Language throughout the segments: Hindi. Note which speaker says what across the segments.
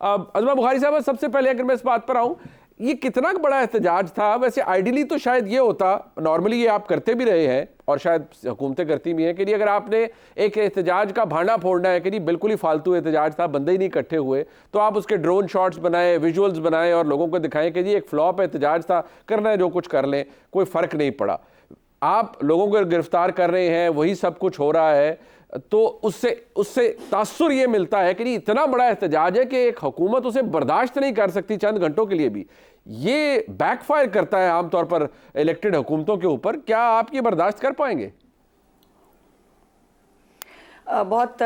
Speaker 1: अज़मा बुखारी साहब, सबसे पहले अगर मैं इस बात पर आऊँ, ये कितना बड़ा एहतजाज था? वैसे आइडियली तो शायद ये होता, नॉर्मली ये आप करते भी रहे हैं और शायद हुकूमतें करती भी हैं कि अगर आपने एक एहतजाज का भांडा फोड़ना है कि बिल्कुल ही फालतू एहतजाज था, बंदे ही नहीं इकट्ठे हुए, तो आप उसके ड्रोन शॉट्स बनाएं, विजुअल्स बनाएं और लोगों को दिखाएं कि जी एक फ्लॉप एहतजाज था, करना है जो कुछ कर लें, कोई फ़र्क नहीं पड़ा। आप लोगों को गिरफ्तार कर रहे हैं, वही सब कुछ हो रहा है, तो उससे तासुर ये मिलता है कि इतना बड़ा एहतजाज है कि एक हुकूमत उसे बर्दाश्त नहीं कर सकती चंद घंटों के लिए भी। ये बैकफायर करता है आमतौर पर इलेक्टेड हुकूमतों के ऊपर। क्या आप ये बर्दाश्त कर पाएंगे?
Speaker 2: बहुत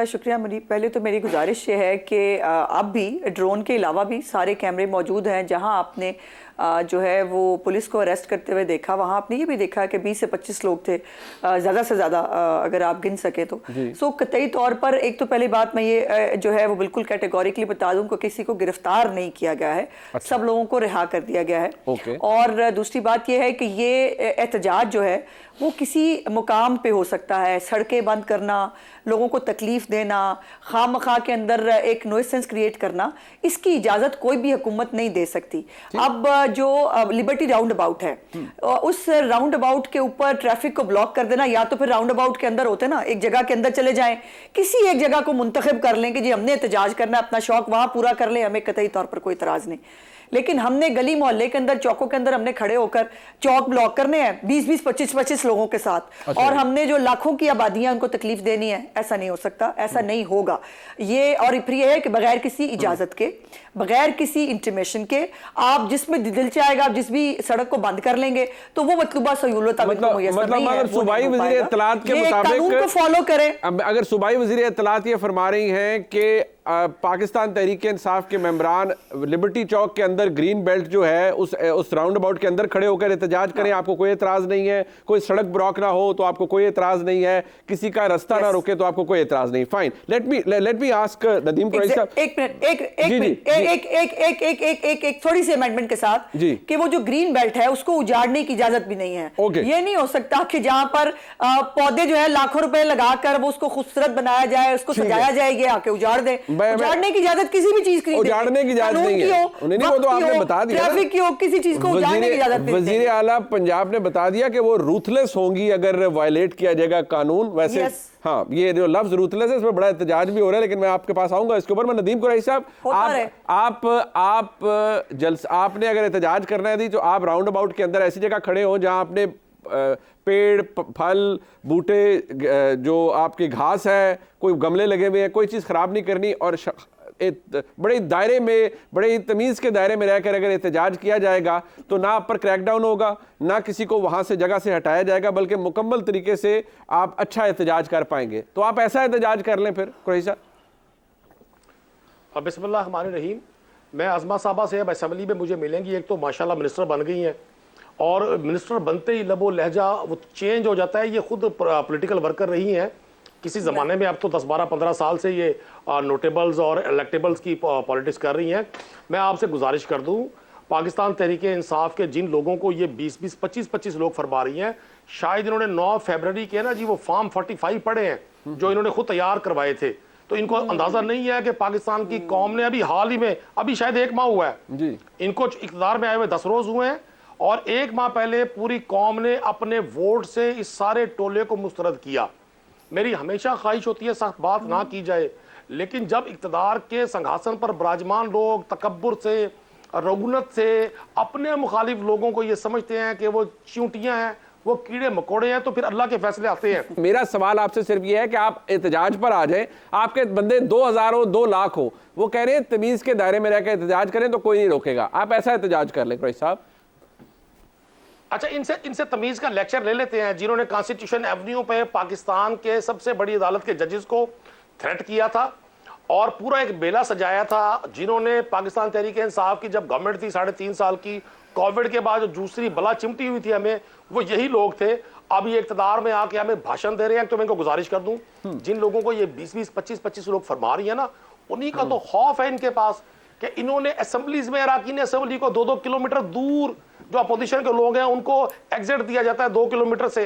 Speaker 2: शुक्रिया मुनीब। पहले तो मेरी गुजारिश ये है कि अब भी ड्रोन के अलावा भी सारे कैमरे मौजूद हैं। जहां आपने जो है वो पुलिस को अरेस्ट करते हुए देखा, वहां आपने ये भी देखा कि 20 से 25 लोग थे, ज़्यादा से ज़्यादा अगर आप गिन सके तो। सो कतई तौर पर एक तो पहली बात मैं ये जो है वो बिल्कुल कैटेगोरिकली बता दूं कि किसी को गिरफ्तार नहीं किया गया है। अच्छा। सब लोगों को रिहा कर दिया गया है। और दूसरी बात यह है कि ये एहतजाज जो है वो किसी मुकाम पे हो सकता है। सड़कें बंद करना, लोगों को तकलीफ देना, खामखा के अंदर एक नॉइसेंस क्रिएट करना, इसकी इजाजत कोई भी हुकूमत नहीं दे सकती। अब जो लिबर्टी राउंड अबाउट है, उस राउंड अबाउट के ऊपर ट्रैफिक को ब्लॉक कर देना, या तो फिर राउंड अबाउट के अंदर होते ना, एक जगह के अंदर चले जाएं, किसी एक जगह को मुंतखब कर लें कि जी हमने एहतजाज करना, अपना शौक वहां पूरा कर लें, हमें कतई तौर पर कोई इतराज नहीं। लेकिन हमने गली मोहल्ले के अंदर, चौकों के अंदर हमने खड़े होकर चौक ब्लॉक करने हैं 20-20, 25-25 लोगों के साथ। अच्छा। और हमने जो लाखों की आबादियां उनको तकलीफ देनी है, ऐसा नहीं हो सकता, ऐसा नहीं होगा ये। और फिर ये है कि बगैर किसी इजाजत के, बगैर किसी इंटीमेशन के, आप जिसमें दिल चाहेगा आप जिस भी सड़क को बंद कर लेंगे, तो वो मतलूबा सहूलत
Speaker 1: सूबाई वज़ीर इत्तलात के मुताबिक
Speaker 2: फॉलो करें।
Speaker 1: अगर सूबाई वज़ीर इत्तलात ये फरमा रही हैं कि पाकिस्तान तहरीक इंसाफ के मेंबरान लिबर्टी चौक के अंदर ग्रीन बेल्ट जो है उस राउंड अबाउट के अंदर खड़े होकर एहतजाज करें, आपको कोई एतराज नहीं है, कोई सड़क ब्लॉक ना हो तो आपको कोई एतराज नहीं है, किसी का रास्ता ना रुके तो आपको कोई एतराज नहीं। Fine, let me ask Nadeem Qureshi साहब,
Speaker 2: एक थोड़ी सी अमेंडमेंट के साथ कि वो जो ग्रीन बेल्ट है उसको उजाड़ने की इजाजत भी नहीं है। ये नहीं हो सकता कि जहां पर पौधे जो है लाखों रुपए लगाकर वो उसको खूबसूरत बनाया जाए, उसको सजाया जाएगी, आके उजाड़ दे। उजाड़ने की इजाजत किसी भी चीज की,
Speaker 1: उजाड़ने की इजाजत नहीं है। वो तो आपने बता दिया,
Speaker 2: ट्रैफिक की हो, किसी चीज को उजाड़ने की इजाजत नहीं।
Speaker 1: वजीर आला पंजाब ने बता दिया कि वो रूथलेस होंगी अगर वायलेट किया जाएगा कानून। वैसे हाँ, ये जो लफ्ज रूथलेस है इसमें बड़ा एहतजाज भी हो रहा है, लेकिन मैं आपके पास आऊंगा इसके ऊपर। मैं नदीम कुरैशी साहब, आपने अगर एहतजाज करना है तो आप राउंड अबाउट के अंदर ऐसी जगह खड़े हो जहां आपने पेड़, फल, बूटे, जो आपकी घास है, कोई गमले लगे हुए हैं, कोई चीज़ ख़राब नहीं करनी, और बड़े दायरे में, बड़े तमीज़ के दायरे में रहकर अगर एहतजाज किया जाएगा तो ना आप पर क्रैकडाउन होगा, ना किसी को वहाँ से जगह से हटाया जाएगा, बल्कि मुकम्मल तरीके से आप अच्छा एहतजाज कर पाएंगे। तो आप ऐसा एहतजाज कर लें फिर कुरैशी साहब।
Speaker 3: बिस्मिल्लाह रहमान रहीम। मैं अज़मा साहबा से अब असम्बली में मुझे मिलेंगी, एक तो माशाल्लाह मिनिस्टर बन गई हैं, और मिनिस्टर बनते ही लबो लहजा वो चेंज हो जाता है। ये खुद पॉलिटिकल वर्कर रही हैं किसी ज़माने में, अब तो 10, 12, 15 साल से ये नोटेबल्स और इलेक्टेबल्स की पॉलिटिक्स कर रही हैं। मैं आपसे गुजारिश कर दूं, पाकिस्तान तहरीक इंसाफ के जिन लोगों को ये 20-20, 25-25 लोग फरमा रही हैं, शायद इन्होंने 9 फरवरी के ना जी वो फॉर्म 45 पढ़े हैं जो इन्होंने खुद तैयार करवाए थे। तो इनको अंदाजा नहीं है कि पाकिस्तान की कौम ने अभी हाल ही में, अभी शायद 1 माह हुआ है जी, इनको इक़्तिदार में आए हुए 10 रोज हुए हैं, और 1 माह पहले पूरी कौम ने अपने वोट से इस सारे टोले को मुस्तरद किया। मेरी हमेशा ख्वाहिश होती है सख्त बात ना की जाए, लेकिन जब इक़्तिदार के सिंहासन पर विराजमान लोग तकब्बुर से, रगुनत से अपने मुखालिफ लोगों को ये समझते हैं कि वो चींटियां हैं, वो कीड़े मकोड़े हैं, तो फिर अल्लाह के फैसले आते हैं।
Speaker 1: मेरा सवाल आपसे सिर्फ ये है कि आप एहतजाज पर आ जाए, आपके बंदे 2000 हो, 2 लाख हो, वो कह रहे हैं तमीज़ के दायरे में रहकर एहतजाज करें तो कोई नहीं रोकेगा, आप ऐसा एहतजाज कर लें कुरैशी साहब।
Speaker 3: अच्छा, इनसे तमीज का लेक्चर ले लेते हैं जिन्होंने कॉन्स्टिट्यूशन एवेन्यू पे पाकिस्तान के सबसे बड़ी अदालत के जजेस को थ्रेट किया था और पूरा एक बेला सजाया था, जिन्होंने पाकिस्तान तहरीक इंसाफ की जब गवर्नमेंट थी 3.5 साल की, कोविड के बाद जो दूसरी बला चिमटी हुई थी हमें, वो यही लोग थे। अब ये इक़्तिदार में आके हमें भाषण दे रहे हैं। तो मैं इनको गुजारिश कर दूं, जिन लोगों को ये 20-20, 25-25 लोग फरमा रही है ना, उन्हीं का तो खौफ है इनके पास कि इन्होंने असेंबलीज में, अराकीन असेंबली को 2-2 किलोमीटर दूर जो अपोजिशन के लोग हैं उनको एग्जिट दिया जाता है 2 किलोमीटर से।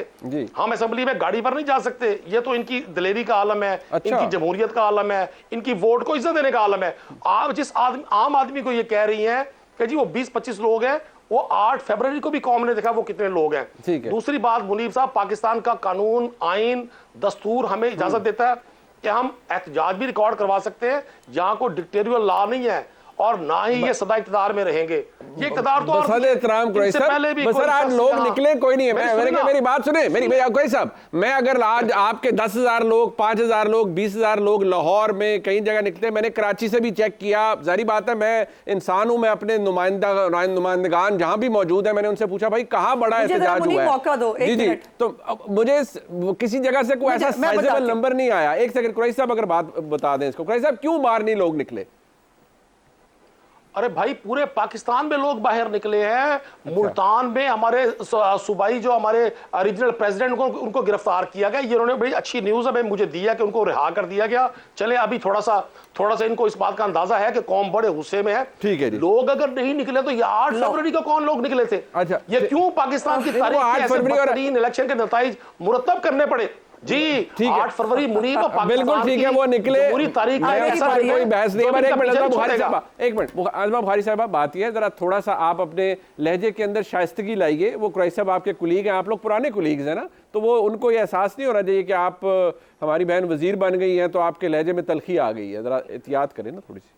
Speaker 3: हम असेंबली में गाड़ी पर नहीं जा सकते। ये तो इनकी दिलेरी का आलम है, इनकी जमहूरियत का आलम है, इनकी वोट को इज्जत देने का आलम है। आप जिस आम आदमी को ये कह रही हैं कि जी वो 20-25 लोग हैं, वो 8 फरवरी को भी कौम ने देखा वो कितने लोग हैं। दूसरी बात मुनीब साहब, पाकिस्तान का कानून, आइन, दस्तूर हमें इजाजत देता है कि हम एहतजाज भी रिकॉर्ड करवा सकते हैं। यहाँ कोई डिक्टेरियल लॉ नहीं है और ना ही ये सदा इक़्तिदार में रहेंगे। ये इक़्तिदार तो
Speaker 1: पहले भी सर आज लोग निकले कोई नहीं है। मेरी बात सुने, मेरी कोई साहब, मैं अगर आज आपके 10,000 लोग, 5,000 लोग, 20,000 लोग लाहौर में कई जगह निकले, मैंने कराची से भी चेक किया। जारी बात है, मैं इंसान हूं, मैं अपने नुमाइंदगान जहां भी मौजूद है मैंने उनसे पूछा भाई कहां बड़ा एहतजाज हुआ है। जी जी, तो मुझे किसी जगह से कोई ऐसा साइजेबल नंबर नहीं आया। एक सेकंड कुरैशी साहब अगर बात बता दें इसको। कुरैशी साहब क्यों मारनी लोग निकले?
Speaker 3: अरे भाई पूरे पाकिस्तान में लोग बाहर निकले हैं। मुल्तान में हमारे सूबाई जो हमारे रीजनल प्रेसिडेंट को उनको गिरफ्तार किया गया। ये उन्होंने बड़ी अच्छी न्यूज़ हमें मुझे दिया कि उनको रिहा कर दिया गया। चले अभी थोड़ा सा इनको इस बात का अंदाजा है कि कौम बड़े गुस्से में है। ठीक है, लोग अगर नहीं निकले तो ये 8 फरवरी को कौन लोग निकले थे? अच्छा, ये क्यों पाकिस्तान की तारीख में ऐसे बदतरीन इलेक्शन के नतीजे मुरतब करने पड़े? जी ठीक है, 8 फरवरी मुनीब
Speaker 1: बिल्कुल ठीक है, वो निकले पूरी तारीख कोई बहस नहीं है। एक मिनट आज़मा बुखारी साहब, बात यह है जरा थोड़ा सा आप अपने लहजे के अंदर शाइस्तगी लाइए। वो कुरैशी साहब आपके कुलीग हैं, आप लोग पुराने कुलीग्स हैं ना, तो वो उनको ये एहसास नहीं होना चाहिए कि आप हमारी बहन वजीर बन गई हैं तो आपके लहजे में तलखी आ गई है। जरा एहतियात करें ना थोड़ी सी।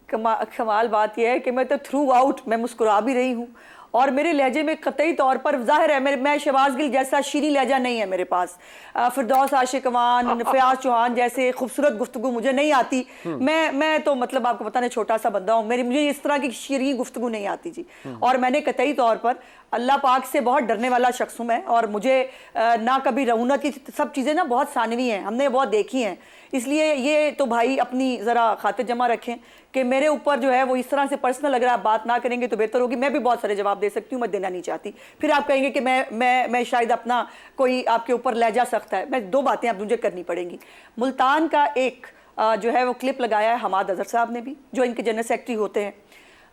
Speaker 2: कमाल बात यह है कि मैं तो थ्रू आउट मैं मुस्कुरा भी रही हूँ और मेरे लहजे में कतई तौर पर जाहिर है मैं शहबाज गिल जैसा शीरी लहजा नहीं है मेरे पास। फिरदौस आशिकवान, फयाज चौहान जैसे खूबसूरत गुफ्तगू मुझे नहीं आती। मैं तो मतलब आपको पता नहीं छोटा सा बंदा हूँ, मुझे इस तरह की शीरी गुफ्तगू नहीं आती जी। और मैंने कतई तौर पर अल्लाह पाक से बहुत डरने वाला शख्स हूँ मैं। और मुझे ना कभी रऊनक की सब चीज़ें ना बहुत सानवी हैं, हमने बहुत देखी हैं। इसलिए ये तो भाई अपनी ज़रा खातिर जमा रखें कि मेरे ऊपर जो है वो इस तरह से पर्सनल अगर आप बात ना करेंगे तो बेहतर होगी। मैं भी बहुत सारे जवाब दे सकती हूँ, मैं देना नहीं चाहती। फिर आप कहेंगे कि मैं शायद अपना कोई आपके ऊपर लहजा सकता है। मैं 2 बातें अब मुझे करनी पड़ेंगी। मुल्तान का एक जो है वो क्लिप लगाया है हमाद अजहर साहब ने भी, जो इनके जनरल सेक्रेटरी होते हैं,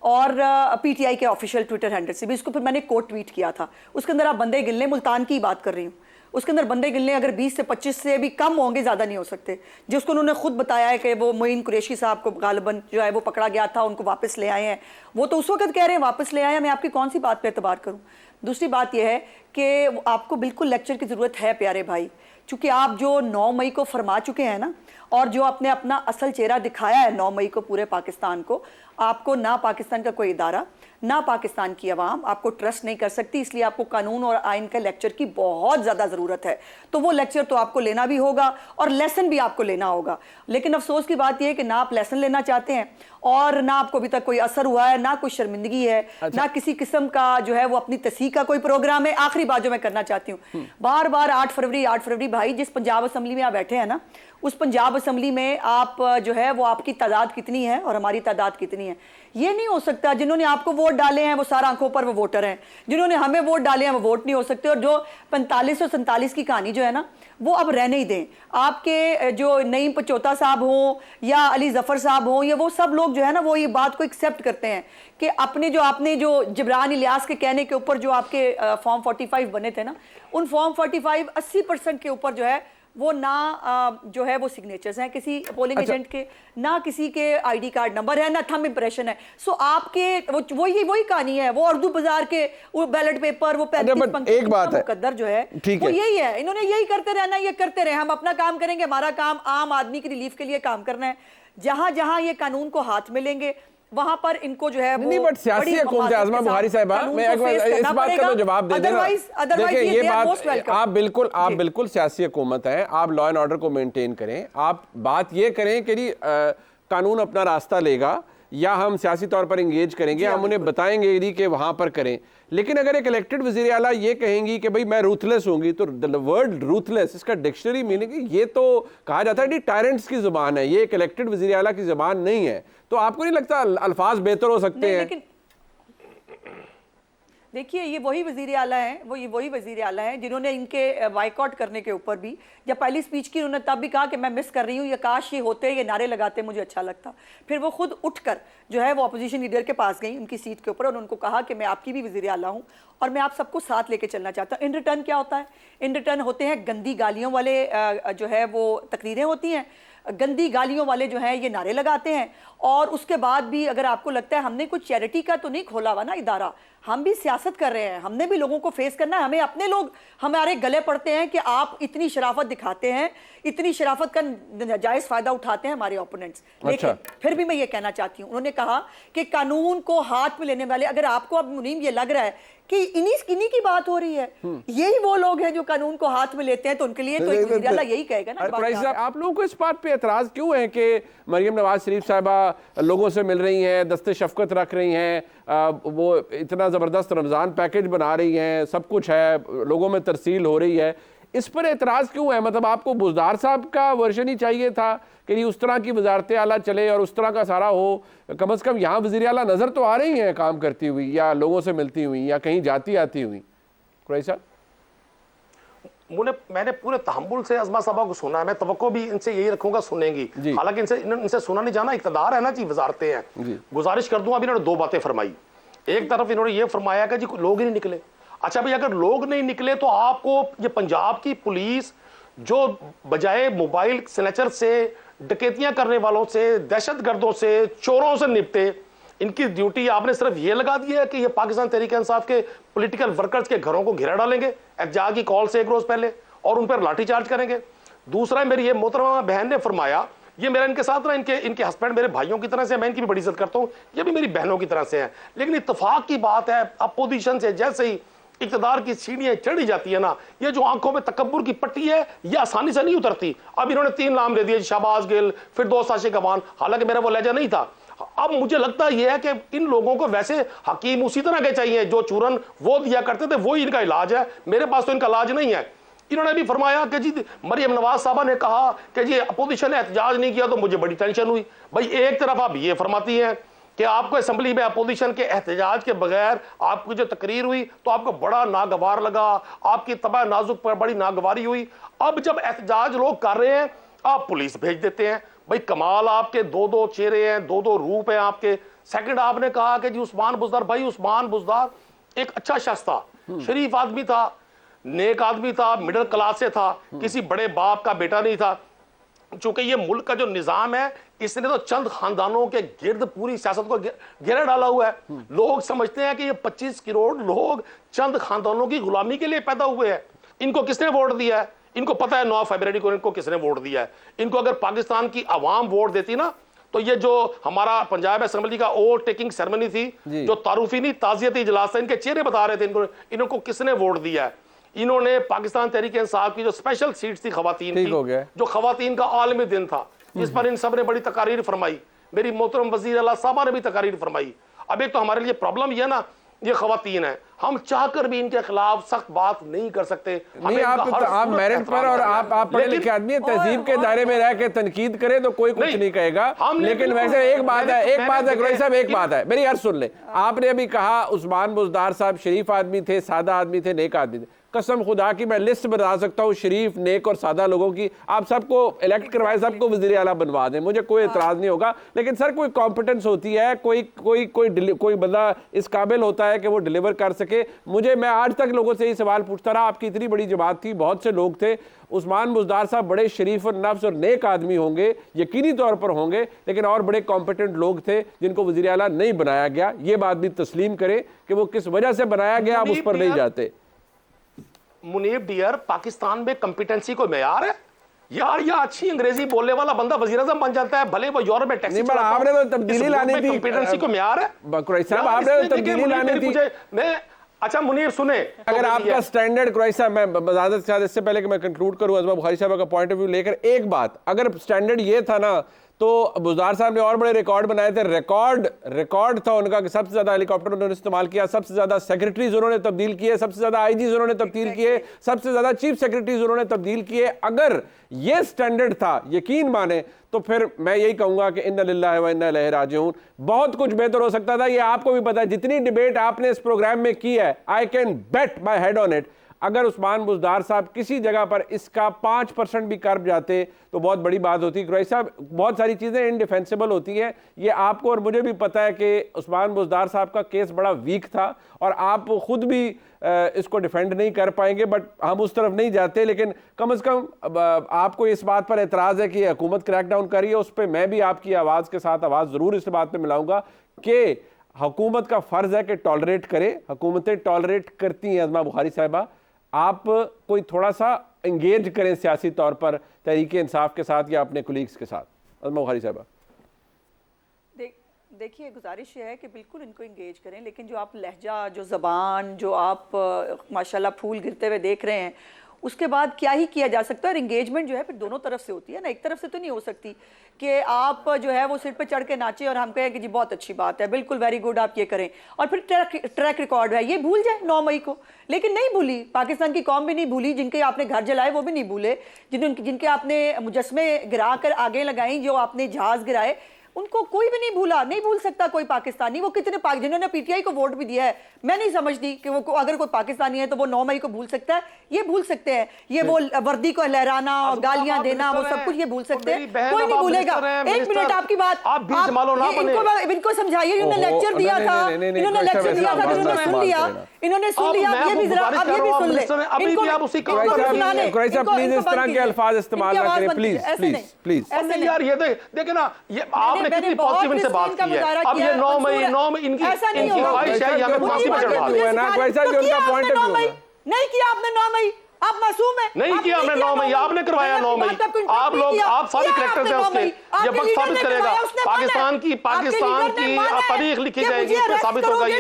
Speaker 2: और पीटीआई के ऑफिशियल ट्विटर हैंडल से भी। इसको फिर मैंने कोट ट्वीट किया था। उसके अंदर आप बंदे गिनने, मुल्तान की बात कर रही हूँ, उसके अंदर बंदे गिनने अगर 20 से 25 से भी कम होंगे, ज़्यादा नहीं हो सकते। जिसको उन्होंने खुद बताया है कि वो मोइन कुरैशी साहब को गालिबन जो है वो पकड़ा गया था, उनको वापस ले आए हैं। वो तो उस वक्त कह रहे हैं वापस ले आए हैं, मैं आपकी कौन सी बात पर एतबार करूँ। दूसरी बात यह है कि आपको बिल्कुल लेक्चर की ज़रूरत है प्यारे भाई, चूँकि आप जो 9 मई को फरमा चुके हैं ना, और जो आपने अपना असल चेहरा दिखाया है 9 मई को पूरे पाकिस्तान को, आपको ना पाकिस्तान का कोई इदारा ना पाकिस्तान की आवाम आपको ट्रस्ट नहीं कर सकती। इसलिए आपको कानून और आइन का लेक्चर की बहुत ज़्यादा ज़रूरत है। तो वो लेक्चर तो आपको लेना भी होगा और लेसन भी आपको लेना होगा। लेकिन अफसोस की बात यह है कि ना आप लेसन लेना चाहते हैं और ना आपको अभी तक कोई असर हुआ है, ना कोई शर्मिंदगी है। अच्छा। ना किसी किस्म का जो है वो अपनी तस्हीह का कोई प्रोग्राम है। आखिरी बात जो मैं करना चाहती हूँ, बार बार 8 फरवरी भाई, जिस पंजाब असम्बली में आप बैठे हैं ना, उस पंजाब असम्बली में आप जो है वो आपकी तादाद कितनी है और हमारी तादाद कितनी है। ये नहीं हो सकता जिन्होंने आपको वोट डाले हैं वो सारा आंखों पर वो वोटर हैं, जिन्होंने हमें वोट डाले हैं वो वोट नहीं हो सकते। और जो 45 और 47 की कहानी जो है ना, वो अब रहने ही दें। आपके जो नईम पचौता साहब हों या अली जफर साहब हों, या वो सब लोग जो है ना वो ये बात को एक्सेप्ट करते हैं कि आपने जो जिब्रान इलियास के कहने के ऊपर जो आपके फॉर्म 45 बने थे ना, उन फॉर्म 45 80% के ऊपर जो है वो ना जो है वो सिग्नेचर्स हैं किसी पोलिंग एजेंट के, ना किसी के आईडी कार्ड नंबर है, ना थंब इंप्रेशन है। सो आपके वही कहानी है, वो उर्दू बाजार के वो बैलेट पेपर, वो 35 पंक्ति मुकद्दर जो है वो यही है। इन्होंने यही करते रहना, ये करते रहे, हम अपना काम करेंगे। हमारा काम आम आदमी की रिलीफ के लिए काम करना है। जहां जहां ये कानून को हाथ में लेंगे वहां पर इनको जो है
Speaker 1: नहीं, बट सियासी हुकूमत आज़मा बुखारी साहबा, मैं इस बात का तो जवाब दे देना। देखिए ये बात आप बिल्कुल सियासी हुकूमत है, आप लॉ एंड ऑर्डर को मेंटेन करें। आप बात ये करें कि कानून अपना रास्ता लेगा या हम सियासी तौर पर इंगेज करेंगे, हम उन्हें बताएंगे कि वहां पर करें। लेकिन अगर एक इलेक्टेड वज़ीर आला ये कहेंगी कि भाई मैं रूथलेस होंगी, तो वर्ड रूथलेस इसका डिक्शनरी मीनिंग ये तो कहा जाता है कि टायरेंट्स की जुबान है, ये एक इलेक्टेड वज़ीर आला की जुबान नहीं है। तो आपको नहीं लगता अल्फाज बेहतर हो सकते हैं?
Speaker 2: देखिए ये वही वजीर आला हैं, वही वजीर आला हैं जिन्होंने इनके बाइकआउट करने के ऊपर भी, जब पहली स्पीच की उन्होंने तब भी कहा कि मैं मिस कर रही हूँ, ये काश ये होते, ये नारे लगाते मुझे अच्छा लगता। फिर वो खुद उठकर जो है वो अपोजिशन लीडर के पास गई उनकी सीट के ऊपर और उनको कहा कि मैं आपकी भी वजीर आला हूँ और मैं आप सबको साथ लेके चलना चाहता हूँ। इन रिटर्न क्या होता है? इन रिटर्न होते हैं गंदी गालियों वाले जो है वो तकरीरें होती हैं, गंदी गालियों वाले जो हैं ये नारे लगाते हैं। और उसके बाद भी अगर आपको लगता है हमने कुछ चैरिटी का तो नहीं खोला हुआ ना इदारा, हम भी सियासत कर रहे हैं, हमने भी लोगों को फेस करना है, हमें अपने लोग हमारे गले पड़ते हैं कि आप इतनी शराफत दिखाते हैं, इतनी शराफत का नाजायज फायदा उठाते हैं हमारे ओपोनेंट्स। लेकिन फिर भी मैं ये कहना चाहती हूँ, उन्होंने कहा कि कानून को हाथ में लेने वाले, अगर आपको अब मुनीम ये लग रहा है कि इन्हीं की बात हो रही है, यही वो लोग हैं जो कानून को हाथ में लेते हैं, तो उनके लिए तो एक वज़ीर आला यही कहेगा ना।
Speaker 1: आप लोगों को इस बात पे एतराज क्यों है कि मरियम नवाज शरीफ साहिबा लोगों से मिल रही हैं, दस्ते शफकत रख रही हैं, वो इतना ज़बरदस्त रमज़ान पैकेज बना रही हैं, सब कुछ है, लोगों में तरसील हो रही है, इस पर एतराज़ क्यों है? मतलब आपको बुज़दार साहब का वर्जन ही चाहिए था कि उस तरह की वजारत आला चले और उस तरह का सारा हो। कम से कम यहाँ वज़ीर आला नज़र तो आ रही हैं काम करती हुई, या लोगों से मिलती हुई, या कहीं जाती आती हुई। कुरैशी
Speaker 3: मैंने पूरे तहम्मुल से अज़मा साहबा को सुना है, मैं तवक्को भी इनसे यही रखूंगा सुनेंगी, हालांकि इनसे सुना नहीं जाना, इक़्तिदार है ना जी, वजारतें हैं। गुजारिश कर दूंगा, अभी इन्होंने 2 बातें फरमाई। एक तरफ इन्होंने ये फरमाया कि जी लोग ही नहीं निकले। अच्छा भाई, अगर लोग नहीं निकले तो आपको ये पंजाब की पुलिस जो बजाय मोबाइल स्नैचर से, डकैतियां करने वालों से, दहशतगर्दों से, चोरों से निपटे, इनकी ड्यूटी आपने सिर्फ ये लगा दी है कि ये पाकिस्तान तहरीक-ए-इंसाफ के पॉलिटिकल वर्कर्स के घरों को घेरा डालेंगे एहतजाज की कॉल से 1 रोज पहले और उन पर लाठीचार्ज करेंगे। दूसरा, मेरी ये मोहतरमा बहन ने फरमाया, ये मेरा इनके साथ ना, इनके हस्बैंड मेरे भाइयों की तरह से, मैं इनकी भी बड़ी इज्जत करता हूँ, ये भी मेरी बहनों की तरह से हैं, लेकिन इत्तेफाक की बात है अपोजिशन से जैसे ही इक़्तिदार की सीढ़ियां चढ़ी जाती है ना, ये जो आंखों में तकब्बुर की पट्टी है ये आसानी से नहीं उतरती। अब इन्होंने 3 नाम दे दिए, शहबाज गिल, फिरदौस आशिक अवान, हालांकि मेरा वो लहजा नहीं था। अब मुझे लगता यह है कि इन लोगों को वैसे हकीम उसी तरह के चाहिए, जो चूरन वो दिया करते थे, वो ही इनका इलाज है, मेरे पास तो इनका इलाज नहीं है। इन्होंने भी फरमाया कि जी मरियम नवाज साहबा ने कहा कि जी अपोजिशन ने एहतजाज नहीं किया तो मुझे बड़ी टेंशन हुई। भाई एक तरफ आप ये फरमाती हैं कि आपको असेंबली में अपोजिशन के एहतजाज के बगैर आपकी जो तकरीर हुई तो आपको बड़ा नागवार लगा, आपकी तबाह नाजुक पर बड़ी नागवारी हुई। अब जब एहतजाज लोग कर रहे हैं आप पुलिस भेज देते हैं। भाई कमाल, आपके 2-2 चेहरे हैं, 2-2 रूप हैं आपके। सेकंड, आपने कहा कि जी उस्मान बुज़दार, भाई उस्मान बुज़दार एक अच्छा शख्स था, शरीफ आदमी था, नेक आदमी था, मिडिल क्लास से था, किसी बड़े बाप का बेटा नहीं था। चूंकि ये मुल्क का जो निजाम है इसने तो चंद खानदानों के गिर्द पूरी सियासत को घेरा डाला हुआ है। लोग समझते हैं कि ये 25 करोड़ लोग चंद खानदानों की गुलामी के लिए पैदा हुए हैं। इनको किसने वोट दिया है? इनको पता है 9 फरवरी को इनको किसने वोट दिया है। इनको अगर पाकिस्तान की आवाम वोट देती ना तो ये जो हमारा पंजाब असेंबली का ओवर टेकिंग सेरेमनी थी, जो तारुफी नहीं ताजियती इजलास था, इनके चेहरे बता रहे थे इनको किसने वोट दिया है। इन्होंने पाकिस्तान तहरीक-ए-इंसाफ की जो स्पेशल सीट थी खवातीन की, जो खवातीन का आलमी दिन था, इस पर इन सब ने बड़ी तकारीर फरमाई। मेरी मोहतरम वज़ीर आला साहबा ने भी तकारीर फरमाई। अब एक तो हमारे लिए प्रॉब्लम यह ना, ये खवातीन है, हम चाहकर भी इनके खिलाफ सख्त बात नहीं कर सकते।
Speaker 1: नहीं, आप मेरिट पर और आप पढ़े लिखे आदमी, तहजीब के दायरे में रह के तनकीद करे तो कोई कुछ नहीं कहेगा। लेकिन वैसे एक बात है कुरैशी साहब, एक बात है, मेरी अर्ज सुन ले। आपने अभी कहा उस्मान बुज़दार साहब शरीफ आदमी थे, सादा आदमी थे, नेक आदमी थे। कसम खुदा की मैं लिस्ट बता सकता हूँ शरीफ, नेक और सादा लोगों की। आप सबको इलेक्ट करवाए, सबको वज़ीर आला बनवा दें, मुझे कोई एतराज़ नहीं होगा। लेकिन सर कोई कॉम्पिटेंस होती है, कोई बंदा इस काबिल होता है कि वो डिलीवर कर सके। मैं आज तक लोगों से यही सवाल पूछता रहा, आपकी इतनी बड़ी जमात थी, बहुत से लोग थे, उस्मान बुज़दार साहब बड़े शरीफ और नफ्स और नेक आदमी होंगे, यकीनी तौर पर होंगे, लेकिन और बड़े कॉम्पिटेंट लोग थे जिनको वज़ीर आला नहीं बनाया गया। ये बात भी तस्लीम करें कि वो किस वजह से बनाया गया, आप उस पर नहीं जाते।
Speaker 3: मुनीब डियर, पाकिस्तान में कॉम्पिटेंसी को मेयार है यार? ये अच्छी अंग्रेजी बोलने वाला बंदा वज़ीर आज़म बन जाता है, भले वो यूरोप में टैक्सी चलाता हो।
Speaker 1: आपने तो तब्दीली लानी थी,
Speaker 3: कॉम्पिटेंसी को मेयार है
Speaker 1: कुरैशी साहब, आपने तो तब्दीली लानी थी।
Speaker 3: मैं अच्छा मुनीर सुने,
Speaker 1: अगर आपका स्टैंडर्ड, कुरैशी साहब मैं बजादत के साथ इससे पहले कि मैं कंक्लूड करूं अज़मा बुखारी साहब का पॉइंट ऑफ व्यू लेकर एक बात, अगर स्टैंडर्ड ये था ना तो बुज़दार साहब ने और बड़े रिकॉर्ड बनाए थे। रिकॉर्ड था उनका कि सबसे ज्यादा हेलीकॉप्टर उन्होंने इस्तेमाल किया, सबसे ज्यादा सेक्रेटरीज उन्होंने तब्दील किए, सबसे ज्यादा आईजीज उन्होंने तब्दील किए, सबसे ज्यादा चीफ सेक्रेटरीज उन्होंने तब्दील किए। अगर ये स्टैंडर्ड था, यकीन माने, तो फिर मैं यही कहूंगा कि इन्ना लिल्लाहि व इन्ना इलैहि राजिऊन। बहुत कुछ बेहतर हो सकता था, ये आपको भी पता है। जितनी डिबेट आपने इस प्रोग्राम में की है, I can bet my head on it, अगर उस्मान बुज़दार साहब किसी जगह पर इसका 5% भी कर जाते तो बहुत बड़ी बात होती। कुरैशी साहब, बहुत सारी चीज़ें इनडिफेंसिबल होती हैं, ये आपको और मुझे भी पता है कि उस्मान बुज़दार साहब का केस बड़ा वीक था और आप खुद भी इसको डिफेंड नहीं कर पाएंगे, बट हम उस तरफ नहीं जाते। लेकिन कम से कम आपको इस बात पर एतराज़ है कि हुकूमत क्रैकडाउन कर रही है, उस पर मैं भी आपकी आवाज़ के साथ आवाज़ ज़रूर इस बात पर मिलाऊंगा कि हुकूमत का फ़र्ज़ है कि टॉलरेट करे। हुकूमतें टॉलरेट करती हैं। अज़मा बुखारी साहिबा, आप कोई थोड़ा सा एंगेज करें सियासी तौर पर तहरीके इंसाफ के साथ या अपने कुलीग्स के साथ। अज़मा बुखारी साहिबा,
Speaker 2: देखिए, गुजारिश ये है कि बिल्कुल इनको इंगेज करें, लेकिन जो आप लहजा, जो ज़बान, जो आप माशाल्लाह फूल गिरते हुए देख रहे हैं, उसके बाद क्या ही किया जा सकता है। और इंगेजमेंट जो है फिर दोनों तरफ से होती है ना, एक तरफ से तो नहीं हो सकती कि आप जो है वो सिर पे चढ़ के नाचे और हम कहें कि जी बहुत अच्छी बात है, बिल्कुल वेरी गुड, आप ये करें, और फिर ट्रैक रिकॉर्ड है ये भूल जाए 9 मई को। लेकिन नहीं भूली, पाकिस्तान की कौम भी नहीं भूली, जिनके आपने घर जलाए वो भी नहीं भूले, जिनके आपने मुजस्मे गिरा कर आगे लगाई, जो आपने जहाज गिराए, उनको कोई भी नहीं भूला, नहीं भूल सकता कोई पाकिस्तानी। वो कितने जिन्होंने पीटीआई को वोट भी दिया है, मैं नहीं समझती कि वो अगर कोई पाकिस्तानी है तो वो 9 मई को भूल सकता है। ये भूल सकते हैं, ये वो वर्दी को लहराना और गालियां देना, वो सब कुछ ये भूल सकते हैं, कोई नहीं भूलेगा। 1 मिनट आपकी बात, इनको समझाइए। इन्होंने लेक्चर दिया था, इन्होंने लेक्चर दिया था, इन्होंने सुन लिया, इन्होंने सुन लिया। ये भी जरा, अब ये भी सुन ले।
Speaker 1: प्लीज इस तरह के अल्फाज इस्तेमाल ना करें, प्लीज प्लीज प्लीज।
Speaker 3: यार ये देखे ना, ये आपने कितनी पॉजिटिव इनसे बात की है। अब ये 9 मई इनकी ख्वाहिश है, हमें फांसी पर चढ़वा
Speaker 1: है ना। कुरैशी साहब, उनका पॉइंट ऑफ व्यू
Speaker 2: नहीं किया आपने 9 मई, आप मासूम है।
Speaker 3: नहीं किया हमने 9 मई, आपने करवाया 9 मई। आप लोग, आप सारे करेक्टर्स हैं उसके। ये वक्त साबित करेगा, पाकिस्तान की तारीख लिखी जाएगी, इसमें साबित होगा ये।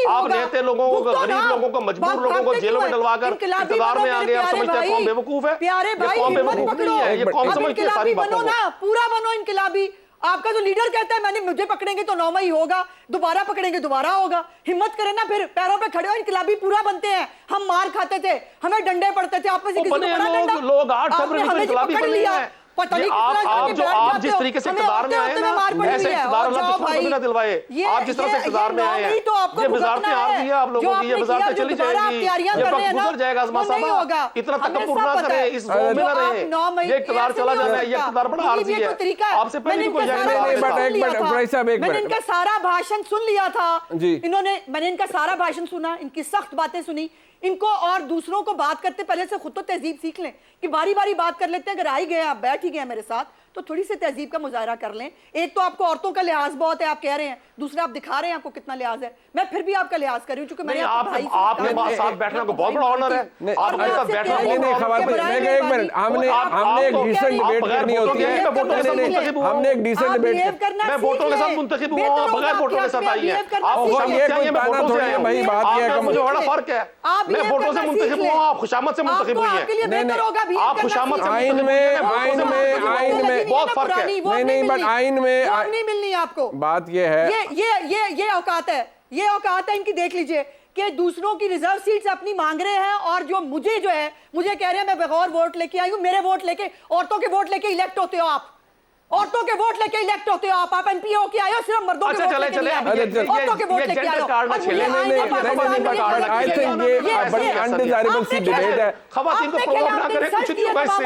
Speaker 3: आप नेते लोगों को, गरीब लोगों को, मजबूर लोगों को जेलों में डलवाकर इक़्तिदार में आ गए। आप समझते हैं कौम बेवकूफ है? ये कौम बेवकूफ नहीं है, ये कौम समझती है सारी बातों को।
Speaker 2: पूरा बनो इनकलाबी। आपका जो लीडर कहता है मुझे पकड़ेंगे तो 9 मई होगा, दोबारा पकड़ेंगे दोबारा होगा। हिम्मत करें ना, फिर पैरों पे खड़े हो। इनकलाबी पूरा बनते हैं। हम मार खाते थे, हमें डंडे पड़ते थे, आप में से किसी को पड़ा डंडा?
Speaker 3: लोग 8 फरवरी को इनकलाबी बन लिया है। आप जिस तरीके से इक़्तिदार में आए ना, ऐसे इक़्तिदार अल्लाह दुश्मन को ना दिलवाए। आप जिस तरह से इक़्तिदार में आए हैं, ये वज़ारतें आ रही है आप लोगों की, ये वज़ारतें चली जाएगी, ये वक्त गुजर जाएगा। अज़मा साहबा, इतना तकब्बुर ना करें, इस ज़ोन में ना रहें। ये इक़्तिदार चला जाना है, ये इक़्तिदार बड़ा आर्जी है। आपसे पहले कोई
Speaker 2: मैंने इनका सारा भाषण सुन लिया था, मैंने इनका सारा भाषण सुना, इनकी सख्त बातें सुनी। इनको और दूसरों को बात करते पहले से खुद तो तहजीब सीख लें कि बारी बारी बात कर लेते हैं। अगर आई गए, आप बैठ ही गए मेरे साथ, तो थोड़ी सी तहजीब का मुजाहरा कर लें। एक तो आपको औरतों का लिहाज बहुत है, आप कह रहे हैं, दूसरा आप दिखा रहे हैं आपको कितना लिहाज है। मैं फिर भी आपका लिहाज कर रही हूं, क्योंकि मैंने
Speaker 3: आपके साथ बैठना को बहुत बड़ा ऑनर है। आपके साथ बैठना
Speaker 1: एक मिनट, हमने एक डिसेंट डिबेट करनी होती है। हमने एक डिसेंट डिबेट,
Speaker 3: मैं वोटों के साथ मुंतखब हुआ हूं, बगैर वोटों के साथ आई है। आप
Speaker 1: भाई बात ये है,
Speaker 3: मुझे बड़ा फर्क है। मैं वोटों से मुंतखब हुआ, आप खुशामद से मुंतखब हुई है। आप खुशामद से
Speaker 1: आइन में
Speaker 3: बहुत फर्क है।
Speaker 1: नहीं, बट आइन में
Speaker 2: नहीं मिलनी आपको।
Speaker 1: बात ये है,
Speaker 2: ये औकात है, ये औकात है इनकी। देख लीजिए कि दूसरों की रिजर्व सीट्स अपनी मांग रहे हैं, और जो मुझे कह रहे हैं मैं बगैर वोट लेके आई हूं। मेरे वोट लेके, औरतों के वोट लेके इलेक्ट होते हो आप, औरतों के वोट लेके इलेक्ट होते हो आप एमपी होके आए हो, सिर्फ मर्दों के वोट लेके नहीं आए, औरतों के वोट लेके आए हो।
Speaker 1: आई थिंक ये बड़ी अनडिजायरेबल सी डिबेट है।
Speaker 3: खवातीन को प्रोवोक ना करें, कुछ नहीं होगा इससे।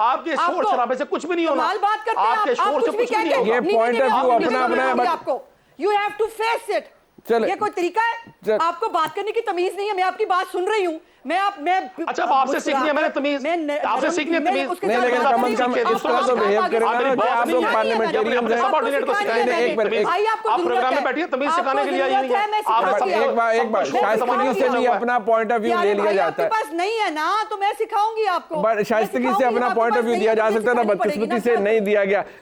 Speaker 3: आपके शोर शराबे से कुछ भी नहीं होना, आपके शोर से कुछ भी नहीं होगा।
Speaker 1: ये पॉइंट ऑफ व्यू अपना है,
Speaker 2: आपको you have to face it. ये कोई तरीका है? आपको बात करने की तमीज नहीं है। मैं आपकी बात सुन रही हूँ, मैं
Speaker 3: अच्छा, आपसे सीखनी है मैंने तमीज, आपसे सीखनी है तमीज
Speaker 1: नहीं, लेकिन कम से कम इस तरह तो बिहेव करेगा ना। आप लोग पार्लियामेंटेरियन हैं,
Speaker 3: सबऑर्डिनेट को सिखाएंगे। आप प्रोग्राम में बैठिए, तमीज सिखाने के लिए आई हुई है।
Speaker 1: एक बार शाइस्तगी से भी अपना पॉइंट ऑफ व्यू ले लिया जाता है।
Speaker 2: पास नहीं है ना, तो मैं सिखाऊंगी आपको।
Speaker 1: शाइस्तगी से अपना पॉइंट ऑफ व्यू दिया जा सकता था, बदकिस्मती से नहीं दिया गया।